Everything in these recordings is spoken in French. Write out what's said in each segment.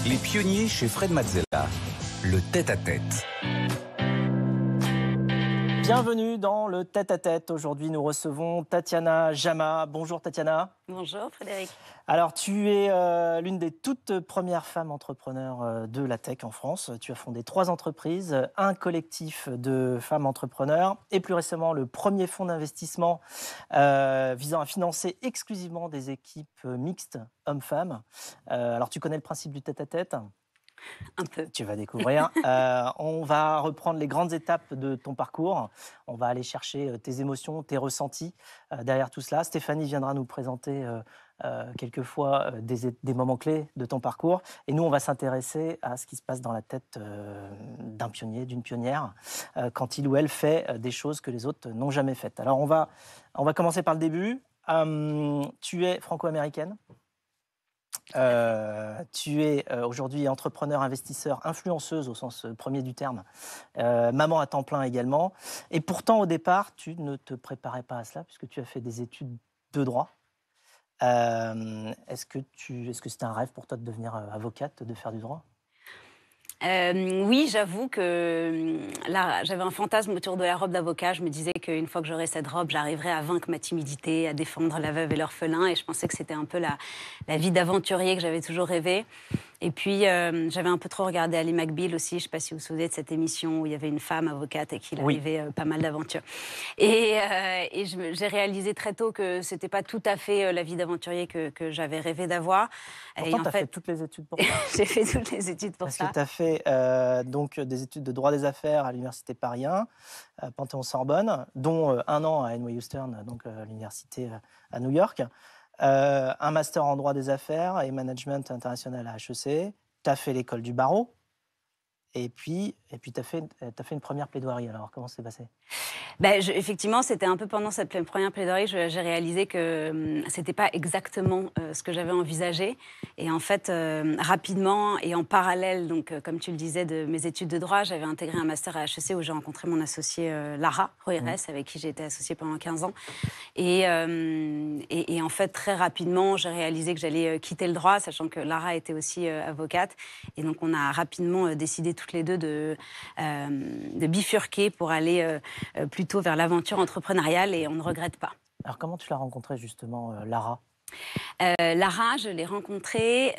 Les pionniers chez Fred Mazzella. Le tête-à-tête. Bienvenue dans le tête-à-tête. Aujourd'hui, nous recevons Tatiana Jama. Bonjour Tatiana. Bonjour Frédéric. Alors, tu es l'une des toutes premières femmes entrepreneurs de la tech en France. Tu as fondé 3 entreprises, un collectif de femmes entrepreneurs et plus récemment le premier fonds d'investissement visant à financer exclusivement des équipes mixtes hommes-femmes. Alors, tu connais le principe du tête-à-tête ? Un peu. Tu vas découvrir. On va reprendre les grandes étapes de ton parcours. On va aller chercher tes émotions, tes ressentis derrière tout cela. Stéphanie viendra nous présenter quelquefois des moments clés de ton parcours. Et nous, on va s'intéresser à ce qui se passe dans la tête d'un pionnier, d'une pionnière, quand il ou elle fait des choses que les autres n'ont jamais faites. Alors, on va commencer par le début. Tu es franco-américaine. Tu es aujourd'hui entrepreneur, investisseur, influenceuse au sens premier du terme, maman à temps plein également. Et pourtant, au départ, tu ne te préparais pas à cela puisque tu as fait des études de droit. Est-ce que c'était un rêve pour toi de devenir avocate, de faire du droit ? Oui, j'avoue que là, j'avais un fantasme autour de la robe d'avocat. Je me disais qu'une fois que j'aurais cette robe, j'arriverais à vaincre ma timidité, à défendre la veuve et l'orphelin. Et je pensais que c'était un peu la vie d'aventurier que j'avais toujours rêvé. Et puis, j'avais un peu trop regardé Ali McBeal aussi. Je ne sais pas si vous vous souvenez de cette émission où il y avait une femme avocate et qu'il arrivait pas mal d'aventures. Et j'ai réalisé très tôt que ce n'était pas tout à fait la vie d'aventurier que j'avais rêvé d'avoir. Pourtant, tu as fait toutes les études pour ça. J'ai fait toutes les études pour ça. Parce que tu as fait donc, des études de droit des affaires à l'université Paris 1, Panthéon-Sorbonne, dont 1 an à NYU Stern, donc à l'université à New York. Un master en droit des affaires et management international à HEC. Tu as fait l'école du barreau. Et puis tu as fait une première plaidoirie. Alors, comment ça s'est passé ? Effectivement, c'était un peu pendant cette première plaidoirie, j'ai réalisé que c'était pas exactement ce que j'avais envisagé. Et en fait, rapidement et en parallèle, donc comme tu le disais, de mes études de droit, j'avais intégré un master à HEC où j'ai rencontré mon associé Lara Roires, avec qui j'ai été associée pendant 15 ans. Et en fait, très rapidement, j'ai réalisé que j'allais quitter le droit, sachant que Lara était aussi avocate. Et donc, on a rapidement décidé toutes les deux de bifurquer pour aller plutôt vers l'aventure entrepreneuriale et on ne regrette pas. Alors, comment tu l'as rencontrée justement, Lara ? Lara, je l'ai rencontrée,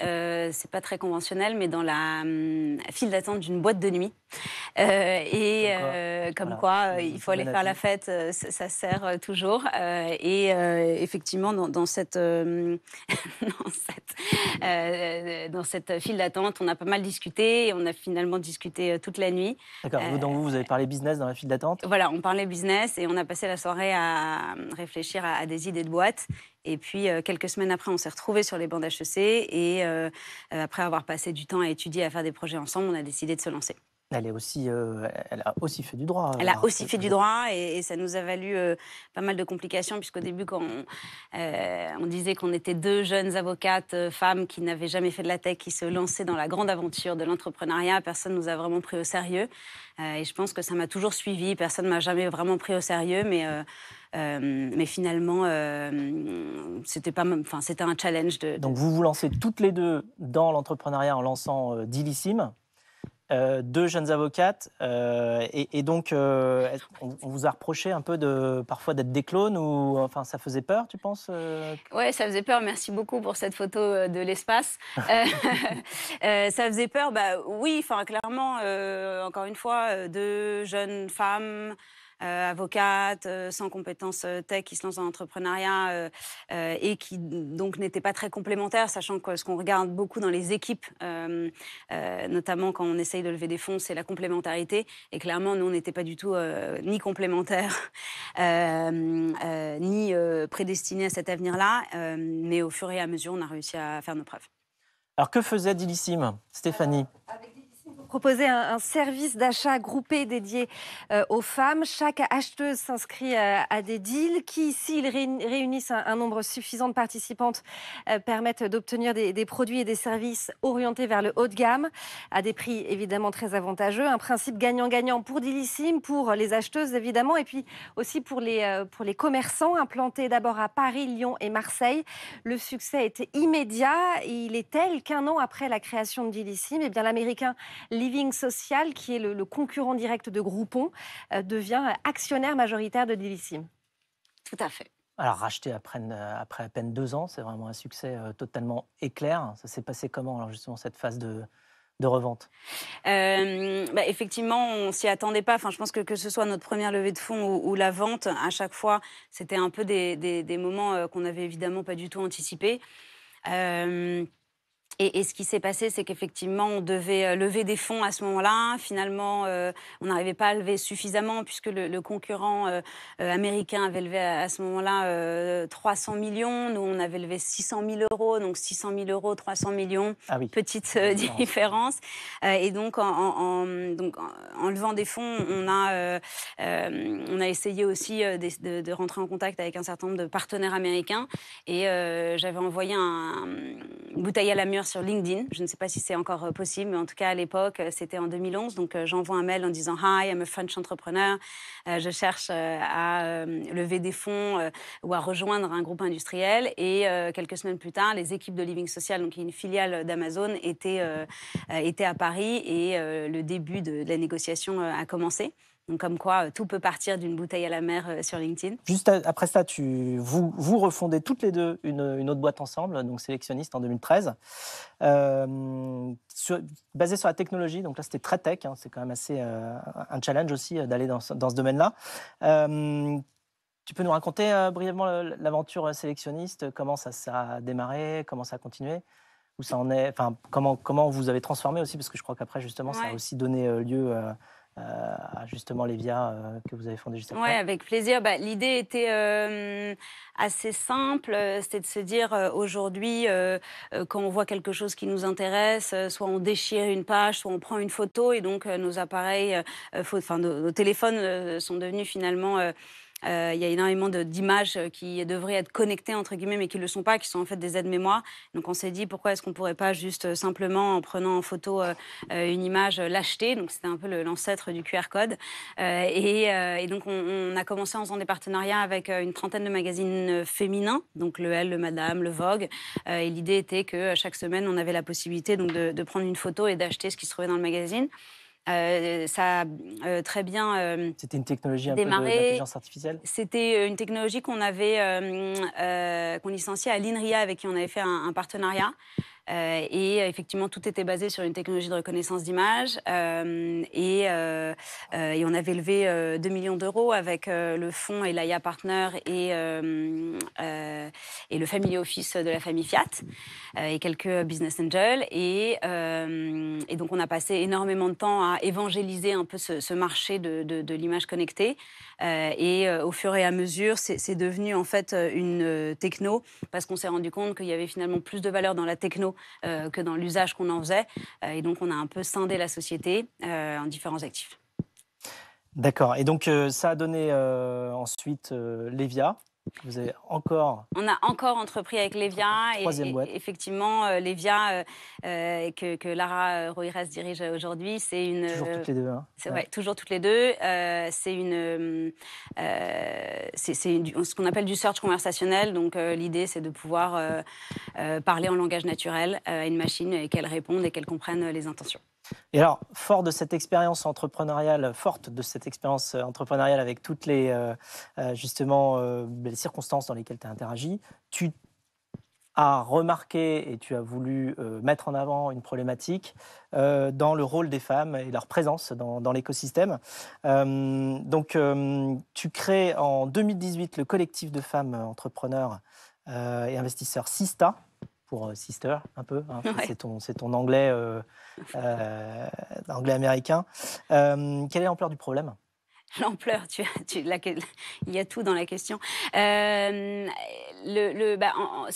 c'est pas très conventionnel, mais dans la file d'attente d'une boîte de nuit. Comme quoi, il faut aller faire la fête, ça sert toujours. Effectivement, dans cette file d'attente, on a pas mal discuté et on a finalement discuté toute la nuit. D'accord, donc vous avez parlé business dans la file d'attente ? Voilà, on parlait business et on a passé la soirée à réfléchir à des idées de boîte. Et puis, quelques semaines après, on s'est retrouvés sur les bancs d'HEC et après avoir passé du temps à étudier, à faire des projets ensemble, on a décidé de se lancer. Elle a aussi fait du droit. Elle a aussi fait du droit et ça nous a valu pas mal de complications puisqu'au début, quand on disait qu'on était 2 jeunes avocates, femmes qui n'avaient jamais fait de la tech, qui se lançaient dans la grande aventure de l'entrepreneuriat, personne ne nous a vraiment pris au sérieux. Et je pense que ça m'a toujours suivie. Personne ne m'a jamais vraiment pris au sérieux, mais finalement, c'était un challenge. Donc vous vous lancez toutes les deux dans l'entrepreneuriat en lançant Dilissime. 2 jeunes avocates, et donc on vous a reproché un peu parfois d'être des clones, ou enfin ça faisait peur, tu penses Ouais, ça faisait peur. Merci beaucoup pour cette photo de l'espace. Ça faisait peur, oui, enfin clairement, encore une fois, 2 jeunes femmes. Avocate, sans compétences tech, qui se lance dans l'entrepreneuriat et qui donc n'était pas très complémentaire, sachant que ce qu'on regarde beaucoup dans les équipes, notamment quand on essaye de lever des fonds, c'est la complémentarité. Et clairement, nous, on n'était pas du tout ni complémentaires, ni prédestinés à cet avenir-là. Mais au fur et à mesure, on a réussi à faire nos preuves. Alors, que faisait Dilissime, Stéphanie ? Avec Dilissime, proposez un service d'achat groupé dédié aux femmes. Chaque acheteuse s'inscrit à des deals qui, s'ils réunissent un nombre suffisant de participantes, permettent d'obtenir des produits et des services orientés vers le haut de gamme, à des prix évidemment très avantageux. Un principe gagnant-gagnant pour Dealissime, pour les acheteuses évidemment, et puis aussi pour les commerçants implantés d'abord à Paris, Lyon et Marseille. Le succès était immédiat et il est tel qu'un an après la création de Dealissime, eh bien, l'américain Living Social, qui est le concurrent direct de Groupon, devient actionnaire majoritaire de Dealissime. Tout à fait. Alors, racheté après à peine 2 ans, c'est vraiment un succès totalement éclair. Ça s'est passé comment, alors, justement, cette phase de revente? Effectivement, on ne s'y attendait pas. Enfin, je pense que ce soit notre première levée de fonds ou la vente, à chaque fois, c'était un peu des moments qu'on n'avait évidemment pas du tout anticipés. Et ce qui s'est passé, c'est qu'effectivement, on devait lever des fonds à ce moment-là. Finalement, on n'arrivait pas à lever suffisamment puisque le concurrent américain avait levé à ce moment-là 300 millions. Nous, on avait levé 600 000 euros. Donc, 600 000 euros, 300 millions, Ah oui. petite différence. Et donc, en levant des fonds, on a essayé aussi de rentrer en contact avec un certain nombre de partenaires américains. Et j'avais envoyé une bouteille à la mûre sur LinkedIn. Je ne sais pas si c'est encore possible, mais en tout cas, à l'époque, c'était en 2011. Donc, j'envoie un mail en disant « Hi, I'm a French entrepreneur. Je cherche à lever des fonds ou à rejoindre un groupe industriel. » Et quelques semaines plus tard, les équipes de Living Social, donc qui est une filiale d'Amazon, étaient à Paris et le début de la négociation a commencé. Donc, comme quoi, tout peut partir d'une bouteille à la mer sur LinkedIn. Juste après ça, vous refondez toutes les deux une autre boîte ensemble, donc Sélectionniste en 2013, basée sur la technologie. Donc là, c'était très tech, hein, c'est quand même assez un challenge aussi d'aller dans ce domaine-là. Tu peux nous raconter brièvement l'aventure Sélectionniste, comment ça a démarré, comment ça a continué, où ça en est, enfin, comment vous avez transformé aussi, parce que je crois qu'après, justement, ça a aussi donné lieu à justement Levia que vous avez fondé juste après. Oui, avec plaisir. L'idée était assez simple, c'était de se dire aujourd'hui, quand on voit quelque chose qui nous intéresse, soit on déchire une page, soit on prend une photo, et donc nos appareils, nos téléphones sont devenus finalement... il y a énormément d'images qui devraient être connectées, entre guillemets, mais qui ne le sont pas, qui sont en fait des aides-mémoire. Donc on s'est dit, pourquoi est-ce qu'on ne pourrait pas juste simplement, en prenant en photo une image, l'acheter. Donc c'était un peu l'ancêtre du QR code. Et donc on a commencé en faisant des partenariats avec une trentaine de magazines féminins, donc le Elle, le Madame, le Vogue. Et l'idée était que chaque semaine, on avait la possibilité donc, de prendre une photo et d'acheter ce qui se trouvait dans le magazine. Ça a très bien C'était une technologie un démarré. peu d'intelligence artificielle. C'était une technologie qu'on avait qu'on licenciait à l'INRIA, avec qui on avait fait un partenariat. Et effectivement, tout était basé sur une technologie de reconnaissance d'image. Et on avait levé 2 millions d'euros avec le fonds Elaya Partner et le Family Office de la famille Fiat et quelques business angels. Et donc, on a passé énormément de temps à évangéliser un peu ce marché de l'image connectée. Et au fur et à mesure, c'est devenu en fait une techno, parce qu'on s'est rendu compte qu'il y avait finalement plus de valeur dans la techno que dans l'usage qu'on en faisait. Et donc, on a un peu scindé la société en différents actifs. D'accord. Et donc, ça a donné ensuite Levia. Vous avez encore... On a encore entrepris avec Levia. Troisième boîte. Effectivement, Levia, que Lara Roires dirige aujourd'hui, c'est une... Toujours toutes les deux. Hein. Ouais, toujours toutes les deux. C'est ce qu'on appelle du search conversationnel. Donc, l'idée, c'est de pouvoir parler en langage naturel à une machine et qu'elle réponde et qu'elle comprenne les intentions. Et alors, forte de cette expérience entrepreneuriale avec toutes les, les circonstances dans lesquelles tu as interagi, tu as remarqué et tu as voulu mettre en avant une problématique dans le rôle des femmes et leur présence dans l'écosystème. Tu crées en 2018 le collectif de femmes entrepreneurs et investisseurs Sista, pour Sister, un peu. Hein. Ouais. C'est ton anglais, anglais américain. Quelle est l'ampleur du problème ? L'ampleur, il y a tout dans la question. Ce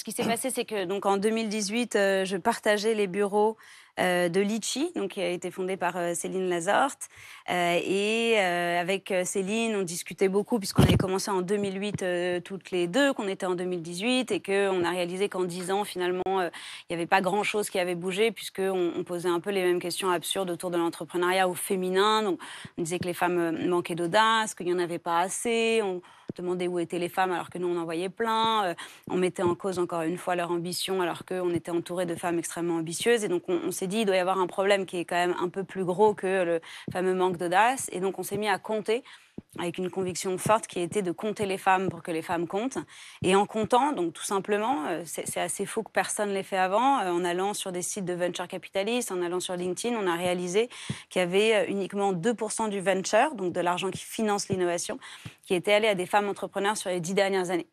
qui s'est passé, c'est que donc en 2018, je partageais les bureaux de Litchi, donc qui a été fondée par Céline Lazorte. Avec Céline, on discutait beaucoup puisqu'on avait commencé en 2008 toutes les deux, qu'on était en 2018 et qu'on a réalisé qu'en 10 ans, finalement, il n'y avait pas grand-chose qui avait bougé puisqu'on posait un peu les mêmes questions absurdes autour de l'entrepreneuriat au féminin. Donc, on disait que les femmes manquaient d'audace, qu'il n'y en avait pas assez. On demandait où étaient les femmes alors que nous, on en voyait plein. On mettait en cause, encore une fois, leur ambition alors qu'on était entouré de femmes extrêmement ambitieuses. Et donc, on s'est dit, il doit y avoir un problème qui est quand même un peu plus gros que le fameux manque d'audace. Et donc, on s'est mis à compter avec une conviction forte qui était de compter les femmes pour que les femmes comptent. Et en comptant, donc tout simplement, c'est assez fou que personne ne l'ait fait avant, en allant sur des sites de venture capitalistes, en allant sur LinkedIn, on a réalisé qu'il y avait uniquement 2% du venture, donc de l'argent qui finance l'innovation, qui était allé à des femmes entrepreneurs sur les 10 dernières années.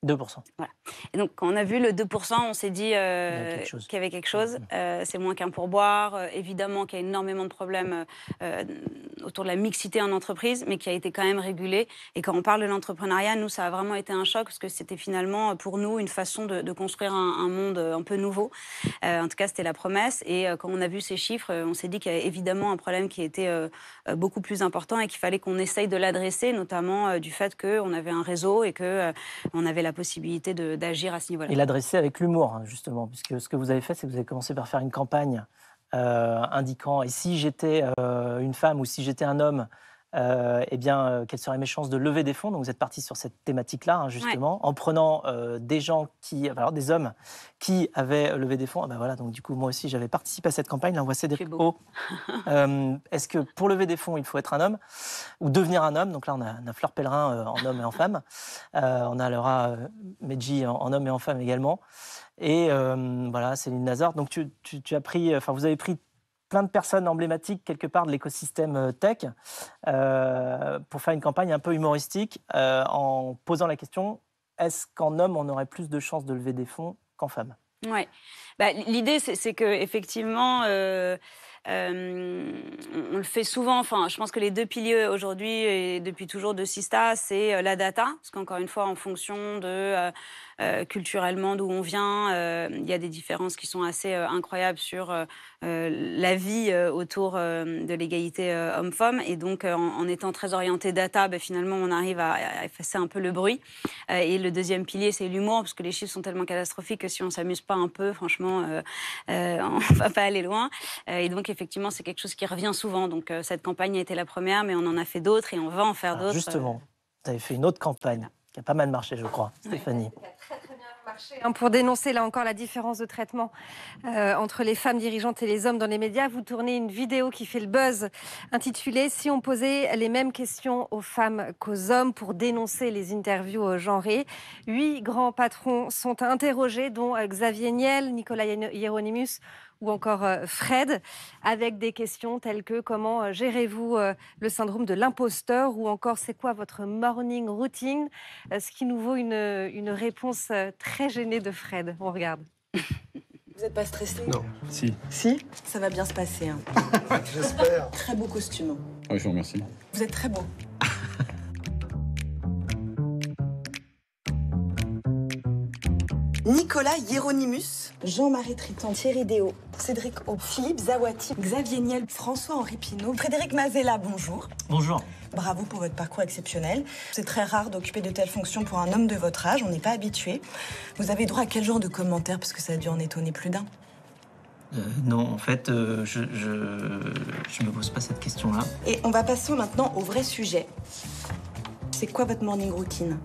2%. Voilà. Et donc, quand on a vu le 2%, on s'est dit qu'il y avait quelque chose. C'est moins qu'un pourboire. Évidemment qu'il y a énormément de problèmes autour de la mixité en entreprise, mais qui a été quand même régulé. Et quand on parle de l'entrepreneuriat, nous, ça a vraiment été un choc, parce que c'était finalement, pour nous, une façon de construire un monde un peu nouveau. En tout cas, c'était la promesse. Et quand on a vu ces chiffres, on s'est dit qu'il y avait évidemment un problème qui était beaucoup plus important et qu'il fallait qu'on essaye de l'adresser, notamment du fait qu'on avait un réseau et qu'on avait la possibilité d'agir à ce niveau-là. Et l'adresser avec l'humour, justement, puisque ce que vous avez fait, c'est que vous avez commencé par faire une campagne indiquant « et si j'étais une femme ou si j'étais un homme, quelles seraient mes chances de lever des fonds ?» Donc vous êtes parti sur cette thématique-là, justement, en prenant des gens des hommes qui avaient levé des fonds. Ah ben voilà, donc du coup, moi aussi, j'avais participé à cette campagne. Là, on voit Cédric O. Est-ce que pour lever des fonds, il faut être un homme ou devenir un homme? Donc là, on a Fleur Pellerin en homme et en femme. On a Laura Medji en homme et en femme également. Et voilà, Céline Lazorte. Donc tu as pris, vous avez pris plein de personnes emblématiques quelque part de l'écosystème tech pour faire une campagne un peu humoristique en posant la question, est-ce qu'en homme, on aurait plus de chances de lever des fonds qu'en femme? Oui. L'idée, c'est qu'effectivement, on le fait souvent. Enfin, je pense que les deux piliers aujourd'hui et depuis toujours de Sista, c'est la data, parce qu'encore une fois, en fonction de culturellement d'où on vient, il y a des différences qui sont assez incroyables sur la vie autour de l'égalité homme-femme. Et donc, en étant très orienté data, finalement, on arrive à effacer un peu le bruit. Et le deuxième pilier, c'est l'humour, parce que les chiffres sont tellement catastrophiques que si on ne s'amuse pas un peu, franchement, on ne va pas aller loin. Et donc, effectivement, c'est quelque chose qui revient souvent. Donc, cette campagne a été la première, mais on en a fait d'autres et on va en faire d'autres. Justement, vous avez fait une autre campagne qui a pas mal marché, je crois, Stéphanie. Qui a très bien marché. Pour dénoncer, là encore, la différence de traitement entre les femmes dirigeantes et les hommes dans les médias, vous tournez une vidéo qui fait le buzz, intitulée « Si on posait les mêmes questions aux femmes qu'aux hommes » pour dénoncer les interviews genrées. 8 grands patrons sont interrogés, dont Xavier Niel, Nicolas Hieronymus ou encore Fred, avec des questions telles que comment gérez-vous le syndrome de l'imposteur ou encore c'est quoi votre morning routine, ce qui nous vaut une réponse très gênée de Fred. On regarde. Vous n'êtes pas stressé? Non. Si. Si? Ça va bien se passer. Hein. J'espère. Très beau costume. Ah, je vous remercie. Vous êtes très beau. Nicolas Hieronymus, Jean-Marie Triton, Thierry Déo, Cédric O, Philippe Zawati, Xavier Niel, François-Henri Pinault, Frédéric Mazella, bonjour. Bonjour. Bravo pour votre parcours exceptionnel. C'est très rare d'occuper de telles fonctions pour un homme de votre âge, on n'est pas habitué. Vous avez droit à quel genre de commentaires, parce que ça a dû en étonner plus d'un? Non, en fait, je me pose pas cette question-là. Et on va passer maintenant au vrai sujet. C'est quoi votre morning routine?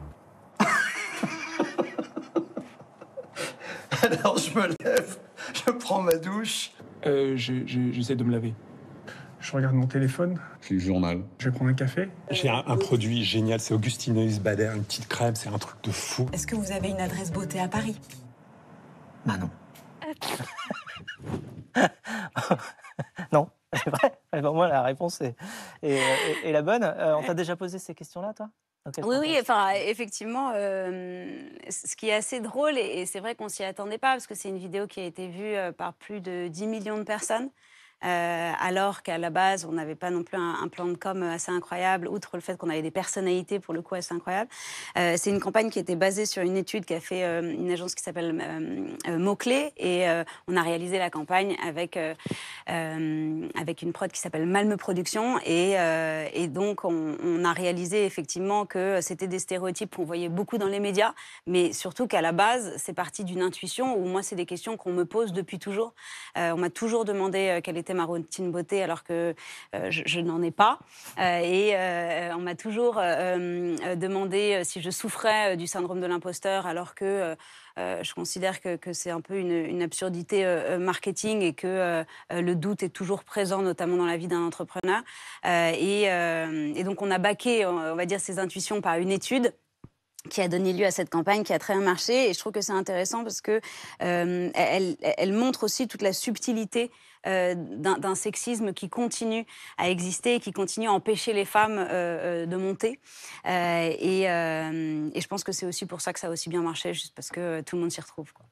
Alors je me lève, je prends ma douche. J'essaie de me laver. Je regarde mon téléphone. Je lis le journal. Je vais prendre un café. J'ai un produit génial, c'est Augustinus Bader, une petite crème, c'est un truc de fou. Est-ce que vous avez une adresse beauté à Paris? Bah non. Non, c'est vrai. Pour moi, la réponse est la bonne. On t'a déjà posé ces questions-là, toi? Oui, enfin, effectivement, ce qui est assez drôle, et c'est vrai qu'on s'y attendait pas, parce que c'est une vidéo qui a été vue par plus de 10 millions de personnes. alors qu'à la base, on n'avait pas non plus un plan de com assez incroyable, outre le fait qu'on avait des personnalités, pour le coup, assez incroyables. C'est une campagne qui était basée sur une étude qu'a fait une agence qui s'appelle Mots-Clés, et on a réalisé la campagne avec une prod qui s'appelle Malmö Productions, et donc on a réalisé effectivement que c'était des stéréotypes qu'on voyait beaucoup dans les médias, mais surtout qu'à la base, c'est parti d'une intuition, où moi, c'est des questions qu'on me pose depuis toujours. On m'a toujours demandé quelle était ma routine beauté, alors que je n'en ai pas. Et on m'a toujours demandé si je souffrais du syndrome de l'imposteur, alors que je considère que c'est un peu une absurdité marketing, et que le doute est toujours présent, notamment dans la vie d'un entrepreneur. Et donc, on a baqué, on va dire, ces intuitions par une étude qui a donné lieu à cette campagne, qui a très bien marché. Et je trouve que c'est intéressant parce que elle montre aussi toute la subtilité d'un sexisme qui continue à exister et qui continue à empêcher les femmes de monter. Et je pense que c'est aussi pour ça que ça a aussi bien marché, juste parce que tout le monde s'y retrouve, quoi.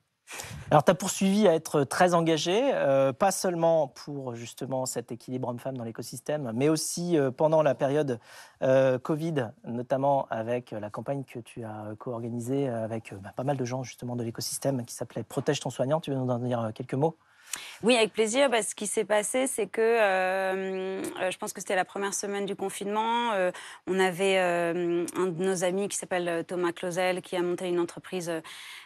Alors, tu as poursuivi à être très engagé, pas seulement pour justement cet équilibre homme-femme dans l'écosystème, mais aussi pendant la période Covid, notamment avec la campagne que tu as co-organisée avec pas mal de gens justement de l'écosystème, qui s'appelait Protège ton soignant. Tu veux nous en dire quelques mots ? Oui, avec plaisir. Ce qui s'est passé, c'est que je pense que c'était la première semaine du confinement. On avait un de nos amis qui s'appelle Thomas Clausel, qui a monté une entreprise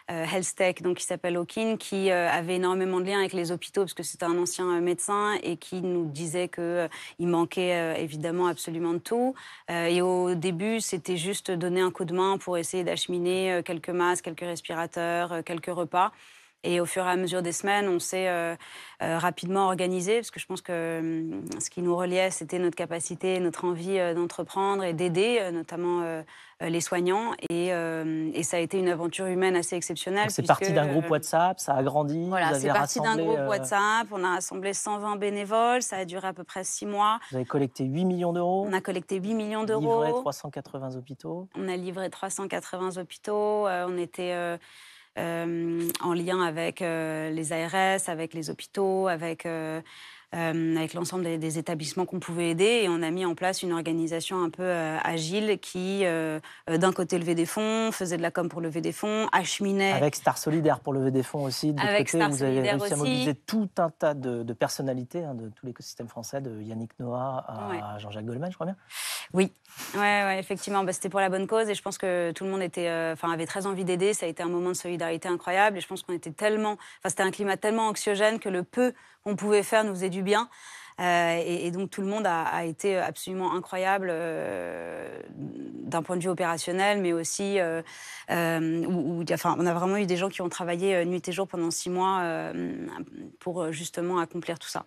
Health Tech, donc qui s'appelle Hawkin, qui avait énormément de liens avec les hôpitaux, parce que c'était un ancien médecin, et qui nous disait qu'il manquait évidemment absolument de tout. Et au début, c'était juste donner un coup de main pour essayer d'acheminer quelques masques, quelques respirateurs, quelques repas. Et au fur et à mesure des semaines, on s'est rapidement organisé, parce que je pense que ce qui nous reliait, c'était notre capacité, notre envie d'entreprendre et d'aider, notamment les soignants. Et ça a été une aventure humaine assez exceptionnelle. C'est parti d'un groupe WhatsApp, ça a grandi. Voilà, c'est parti d'un groupe WhatsApp. On a rassemblé 120 bénévoles. Ça a duré à peu près 6 mois. Vous avez collecté 8 millions d'euros. On a collecté 8 millions d'euros. Livré 380 hôpitaux. On a livré 380 hôpitaux. On était en lien avec les ARS, avec les hôpitaux, avec l'ensemble des établissements qu'on pouvait aider. Et on a mis en place une organisation un peu agile qui, d'un côté, levait des fonds, faisait de la com pour lever des fonds, acheminait... Avec Star Solidaire pour lever des fonds aussi. De l'autre côté, Star vous avez Solidaire réussi à aussi. mobiliser tout un tas de personnalités de tout l'écosystème français, de Yannick Noah à Jean-Jacques Goldman, je crois bien. Oui, ouais, effectivement. C'était pour la bonne cause, et je pense que tout le monde avait très envie d'aider. Ça a été un moment de solidarité incroyable, et je pense qu'on était tellement... c'était un climat tellement anxiogène que le peu qu'on pouvait faire nous faisait du bien. Et donc tout le monde a été absolument incroyable d'un point de vue opérationnel, mais aussi on a vraiment eu des gens qui ont travaillé nuit et jour pendant 6 mois pour justement accomplir tout ça.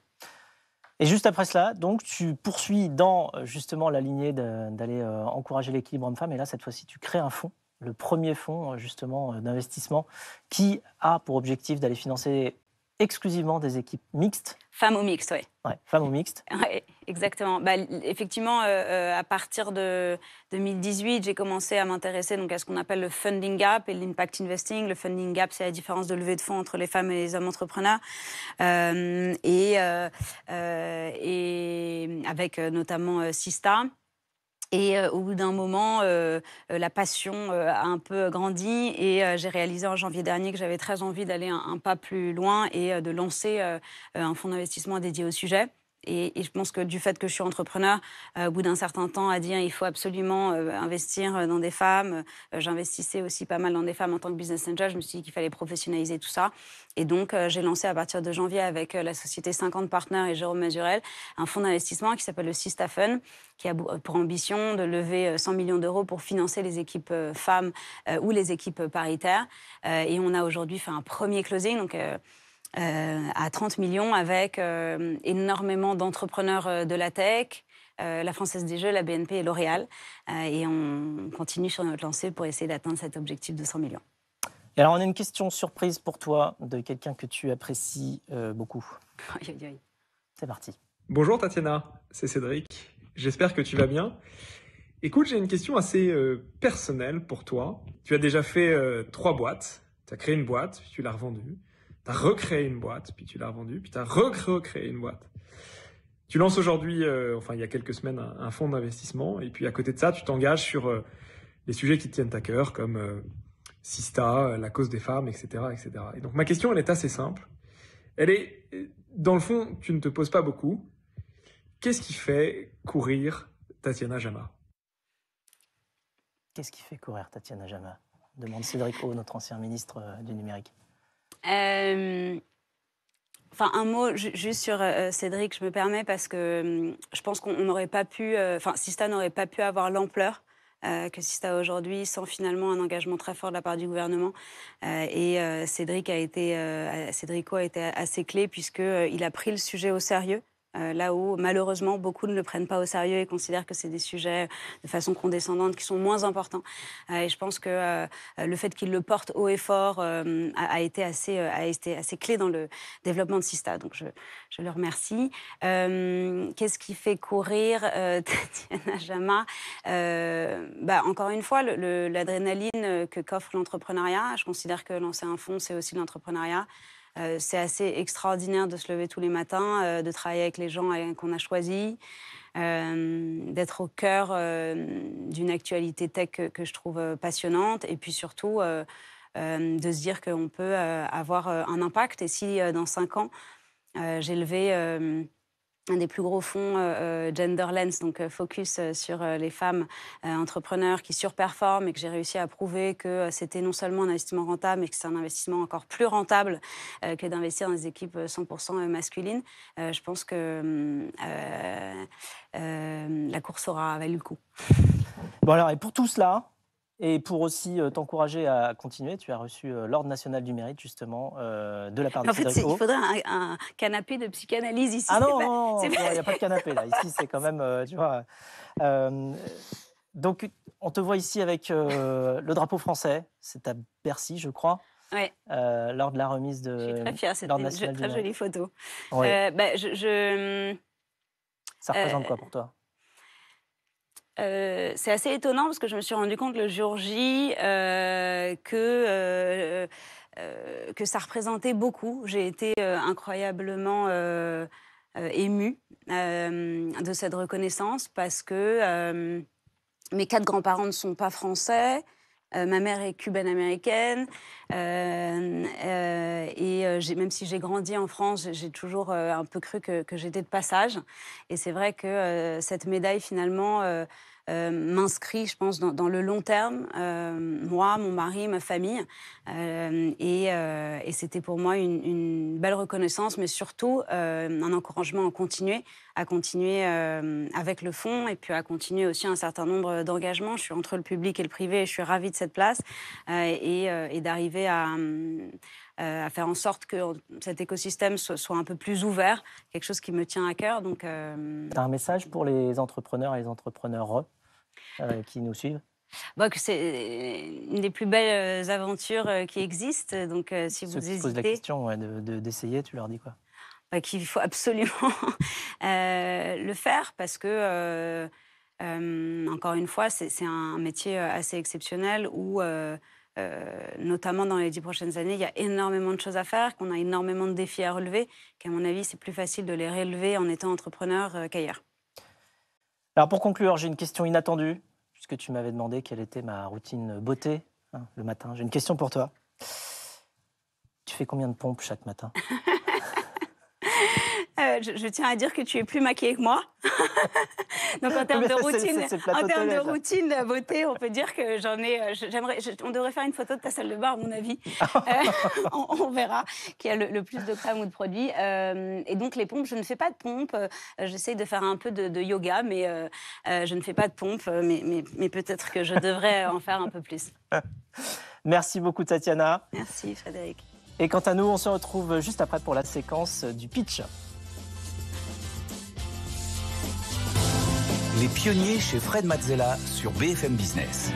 Et juste après cela, donc, tu poursuis dans justement la lignée d'aller encourager l'équilibre homme-femme. Et là, cette fois-ci, tu crées un fonds, le premier fonds justement d'investissement, qui a pour objectif d'aller financer exclusivement des équipes mixtes. Femmes ou mixtes, oui. Ouais, femmes ou mixtes. Oui, exactement. Effectivement, à partir de 2018, j'ai commencé à m'intéresser à ce qu'on appelle le funding gap et l'impact investing. Le funding gap, c'est la différence de levée de fonds entre les femmes et les hommes entrepreneurs. Et avec notamment Sista. Et au bout d'un moment, la passion a un peu grandi, et j'ai réalisé en janvier dernier que j'avais très envie d'aller un pas plus loin et de lancer un fonds d'investissement dédié au sujet. Et je pense que du fait que je suis entrepreneur, au bout d'un certain temps, à dire il faut absolument investir dans des femmes. J'investissais aussi pas mal dans des femmes en tant que business angel. Je me suis dit qu'il fallait professionnaliser tout ça. Et donc, j'ai lancé à partir de janvier avec la société 50 Partners et Jérôme Mazurel un fonds d'investissement qui s'appelle le Sista Fund, qui a pour ambition de lever 100 millions d'euros pour financer les équipes femmes ou les équipes paritaires. Et on a aujourd'hui fait un premier closing, donc à 30 millions, avec énormément d'entrepreneurs de la tech, la Française des Jeux, la BNP et L'Oréal. Et on continue sur notre lancée pour essayer d'atteindre cet objectif de 100 millions. Et alors, on a une question surprise pour toi de quelqu'un que tu apprécies beaucoup. C'est parti. Bonjour Tatiana, c'est Cédric. J'espère que tu vas bien. Écoute, j'ai une question assez personnelle pour toi. Tu as déjà fait 3 boîtes. Tu as créé une boîte, puis tu l'as revendue. tu as recréé une boîte, puis tu l'as revendue, puis tu as recréé une boîte. Tu lances aujourd'hui, il y a quelques semaines, un fonds d'investissement, et puis à côté de ça, tu t'engages sur les sujets qui te tiennent à cœur, comme Sista, la cause des femmes, etc., etc. Et donc ma question, elle est assez simple. Elle est, dans le fond, tu ne te poses pas beaucoup. Qu'est-ce qui fait courir Tatiana Jama? Qu'est-ce qui fait courir Tatiana Jama? Demande Cédric O, notre ancien ministre du numérique. Un mot juste sur Cédric, je me permets, parce que je pense qu'on n'aurait pas pu... Sista n'aurait pas pu avoir l'ampleur que Sista a aujourd'hui sans finalement un engagement très fort de la part du gouvernement. Cédric O a été assez clé puisqu'il a pris le sujet au sérieux. Là où, malheureusement, beaucoup ne le prennent pas au sérieux et considèrent que c'est des sujets de façon condescendante qui sont moins importants. Et je pense que le fait qu'il le porte haut et fort a été assez clé dans le développement de Sista. Donc, je le remercie. Qu'est-ce qui fait courir Tatiana Jama? Encore une fois, l'adrénaline qu'offre l'entrepreneuriat. Je considère que lancer un fonds, c'est aussi l'entrepreneuriat. C'est assez extraordinaire de se lever tous les matins, de travailler avec les gens qu'on a choisis, d'être au cœur d'une actualité tech que je trouve passionnante, et puis surtout de se dire qu'on peut avoir un impact. Et si dans 5 ans, j'ai levé un des plus gros fonds Genderlens, donc focus sur les femmes entrepreneurs qui surperforment, et que j'ai réussi à prouver que c'était non seulement un investissement rentable, mais que c'est un investissement encore plus rentable que d'investir dans des équipes 100% masculines. Je pense que la course aura valu le coup. Bon alors, et pour tout cela, et pour aussi t'encourager à continuer, tu as reçu l'Ordre national du mérite, justement, de la part de Cédric O. Il faudrait un canapé de psychanalyse ici. Ah non, il n'y a pas de canapé là. Ici, c'est quand même, tu vois. Donc, on te voit ici avec le drapeau français. C'est à Bercy, je crois. Oui. Lors de la remise de. Je suis très fière, c'était une très jolie photo. Oui. Ça représente quoi pour toi? C'est assez étonnant parce que je me suis rendu compte le jour J que ça représentait beaucoup. J'ai été incroyablement émue de cette reconnaissance parce que mes 4 grands-parents ne sont pas français. Ma mère est cubaine-américaine même si j'ai grandi en France, j'ai toujours un peu cru que j'étais de passage. Et c'est vrai que cette médaille, finalement, m'inscrit, je pense, dans le long terme, moi, mon mari, ma famille. Et c'était pour moi une belle reconnaissance, mais surtout un encouragement à continuer avec le fonds, et puis à continuer aussi un certain nombre d'engagements. Je suis entre le public et le privé, et je suis ravie de cette place et d'arriver à faire en sorte que cet écosystème soit un peu plus ouvert, quelque chose qui me tient à cœur. Donc, tu as un message pour les entrepreneurs et les entrepreneurs qui nous suivent? Que c'est une des plus belles aventures qui existent. Donc, si vous hésitez... Pose la question d'essayer, tu leur dis quoi? Qu'il faut absolument le faire parce que, encore une fois, c'est un métier assez exceptionnel où, notamment dans les 10 prochaines années, il y a énormément de choses à faire, qu'on a énormément de défis à relever, qu'à mon avis, c'est plus facile de les relever en étant entrepreneur qu'ailleurs. Alors pour conclure, j'ai une question inattendue, puisque tu m'avais demandé quelle était ma routine beauté le matin. J'ai une question pour toi. Tu fais combien de pompes chaque matin? Je tiens à dire que tu es plus maquillée que moi. Donc en termes de routine, de beauté, on peut dire que j'en ai. On devrait faire une photo de ta salle de bain, à mon avis. On verra qui a le plus de crème ou de produits. Et donc les pompes, je ne fais pas de pompes. J'essaye de faire un peu de yoga, mais je ne fais pas de pompes. Mais peut-être que je devrais en faire un peu plus. Merci beaucoup, Tatiana. Merci, Frédéric. Et quant à nous, on se retrouve juste après pour la séquence du pitch. Les pionniers chez Fred Mazzella sur BFM Business.